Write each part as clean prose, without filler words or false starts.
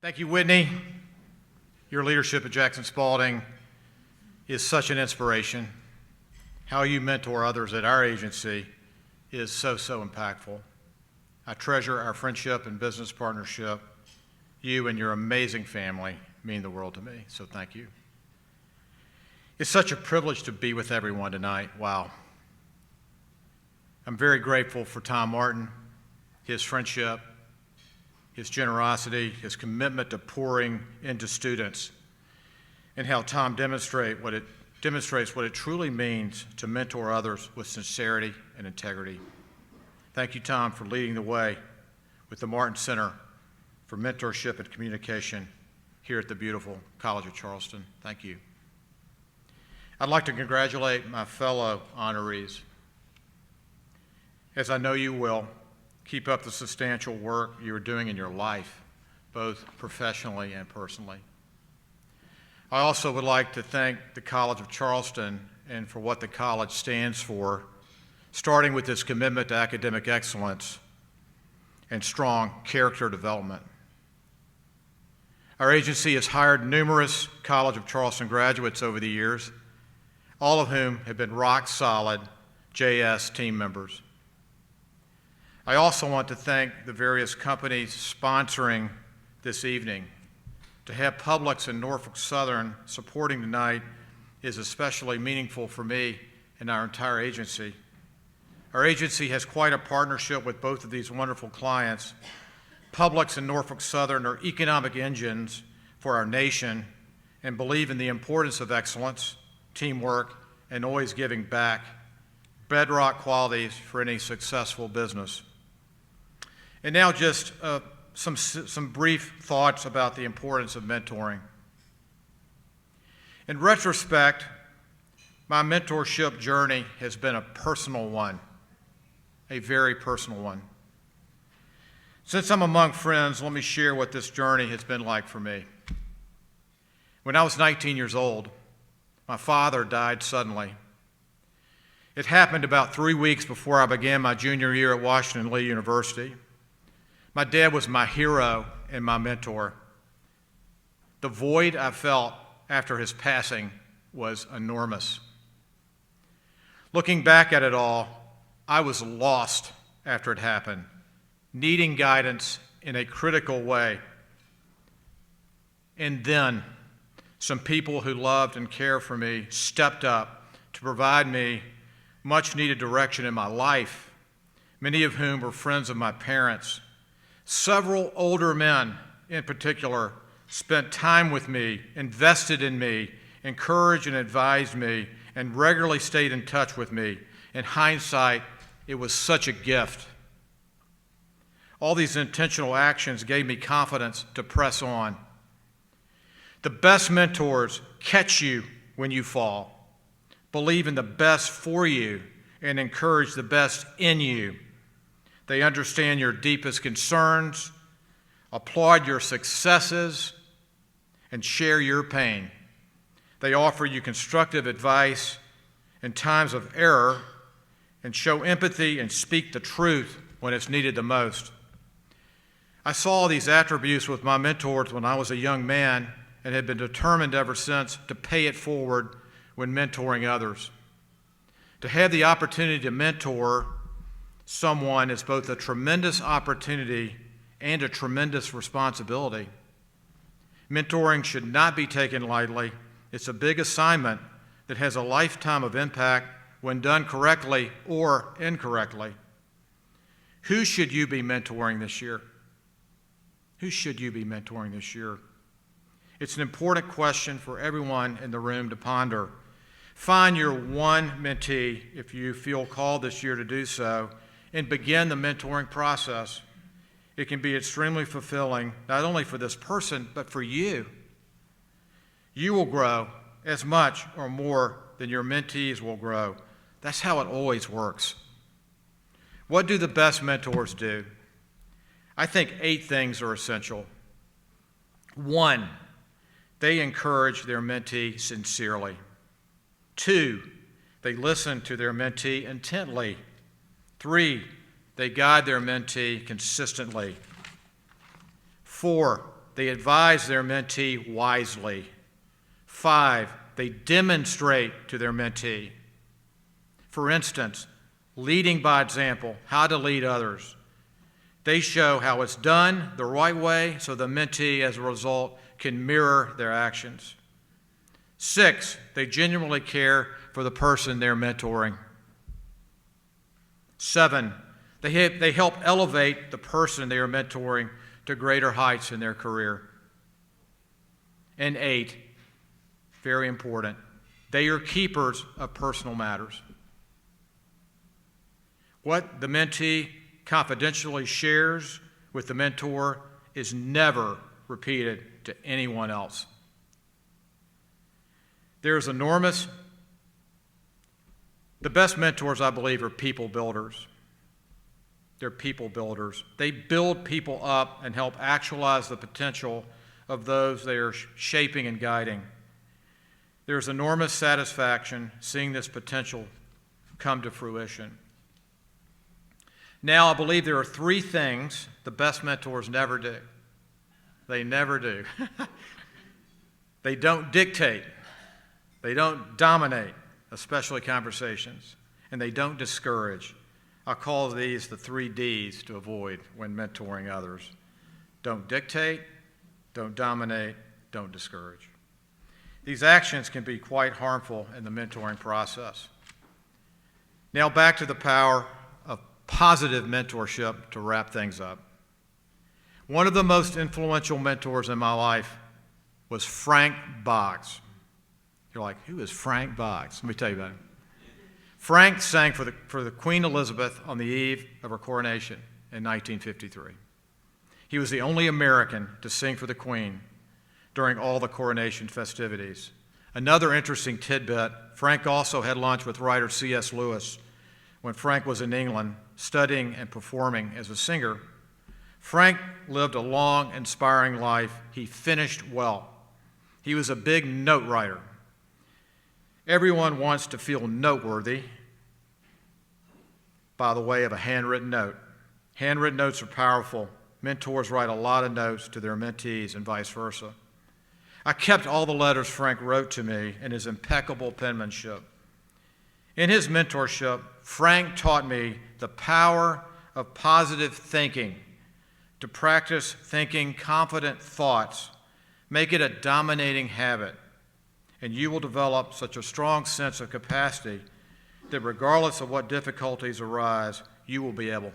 Thank you, Whitney. Your leadership at Jackson Spalding is such an inspiration. How you mentor others at our agency is so impactful. I treasure our friendship and business partnership. You and your amazing family mean the world to me, so thank you. It's such a privilege to be with everyone tonight. Wow. I'm very grateful for Tom Martin, his friendship, his generosity, his commitment to pouring into students, and how Tom demonstrates what it truly means to mentor others with sincerity and integrity. Thank you, Tom, for leading the way with the Martin Center for Mentorship and Communication here at the beautiful College of Charleston. Thank you. I'd like to congratulate my fellow honorees. As I know you will, keep up the substantial work you are doing in your life, both professionally and personally. I also would like to thank the College of Charleston and for what the college stands for, starting with its commitment to academic excellence and strong character development. Our agency has hired numerous College of Charleston graduates over the years, all of whom have been rock-solid JS team members. I also want to thank the various companies sponsoring this evening. To have Publix and Norfolk Southern supporting tonight is especially meaningful for me and our entire agency. Our agency has quite a partnership with both of these wonderful clients. Publix and Norfolk Southern are economic engines for our nation and believe in the importance of excellence, teamwork, and always giving back, bedrock qualities for any successful business. And now just some brief thoughts about the importance of mentoring. In retrospect, my mentorship journey has been a personal one, a very personal one. Since I'm among friends, let me share what this journey has been like for me. When I was 19 years old, my father died suddenly. It happened about 3 weeks before I began my junior year at Washington Lee University. My dad was my hero and my mentor. The void I felt after his passing was enormous. Looking back at it all, I was lost after it happened, needing guidance in a critical way. And then some people who loved and cared for me stepped up to provide me much needed direction in my life, many of whom were friends of my parents. Several older men, in particular, spent time with me, invested in me, encouraged and advised me, and regularly stayed in touch with me. In hindsight, it was such a gift. All these intentional actions gave me confidence to press on. The best mentors catch you when you fall, believe in the best for you, and encourage the best in you. They understand your deepest concerns, applaud your successes, and share your pain. They offer you constructive advice in times of error and show empathy and speak the truth when it's needed the most. I saw these attributes with my mentors when I was a young man and have been determined ever since to pay it forward when mentoring others. To have the opportunity to mentor someone is both a tremendous opportunity and a tremendous responsibility. Mentoring should not be taken lightly. It's a big assignment that has a lifetime of impact when done correctly or incorrectly. Who should you be mentoring this year? Who should you be mentoring this year? It's an important question for everyone in the room to ponder. Find your one mentee if you feel called this year to do so, and begin the mentoring process. It can be extremely fulfilling, not only for this person, but for you. You will grow as much or more than your mentees will grow. That's how it always works. What do the best mentors do? I think 8 things are essential. 1, they encourage their mentee sincerely. 2, they listen to their mentee intently. 3, they guide their mentee consistently. 4, they advise their mentee wisely. 5, they demonstrate to their mentee. For instance, leading by example, how to lead others. They show how it's done the right way so the mentee, as a result, can mirror their actions. 6, they genuinely care for the person they're mentoring. 7, they help elevate the person they are mentoring to greater heights in their career. And 8, very important, they are keepers of personal matters. What the mentee confidentially shares with the mentor is never repeated to anyone else. The best mentors, I believe, are people builders. They're people builders. They build people up and help actualize the potential of those they are shaping and guiding. There's enormous satisfaction seeing this potential come to fruition. Now, I believe there are 3 things the best mentors never do. They never do. They don't dictate. They don't dominate, especially conversations. And they don't discourage. I call these the 3 Ds to avoid when mentoring others. Don't dictate, don't dominate, don't discourage. These actions can be quite harmful in the mentoring process. Now back to the power of positive mentorship to wrap things up. One of the most influential mentors in my life was Frank Boggs. You're like, who is Frank Boggs? Let me tell you about him. Frank sang for the Queen Elizabeth on the eve of her coronation in 1953. He was the only American to sing for the Queen during all the coronation festivities. Another interesting tidbit, Frank also had lunch with writer C.S. Lewis when Frank was in England studying and performing as a singer. Frank lived a long, inspiring life. He finished well. He was a big note writer. Everyone wants to feel noteworthy by the way of a handwritten note. Handwritten notes are powerful. Mentors write a lot of notes to their mentees and vice versa. I kept all the letters Frank wrote to me in his impeccable penmanship. In his mentorship, Frank taught me the power of positive thinking, to practice thinking confident thoughts, make it a dominating habit, and you will develop such a strong sense of capacity that regardless of what difficulties arise, you will be able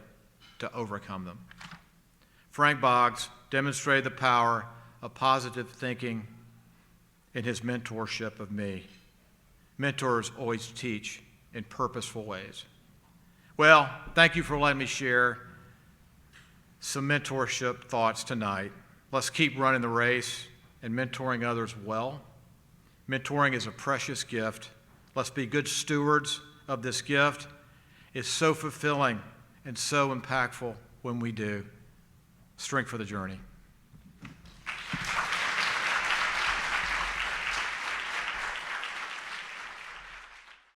to overcome them. Frank Boggs demonstrated the power of positive thinking in his mentorship of me. Mentors always teach in purposeful ways. Well, thank you for letting me share some mentorship thoughts tonight. Let's keep running the race and mentoring others well. Mentoring is a precious gift. Let's be good stewards of this gift. It's so fulfilling and so impactful when we do. Strength for the journey.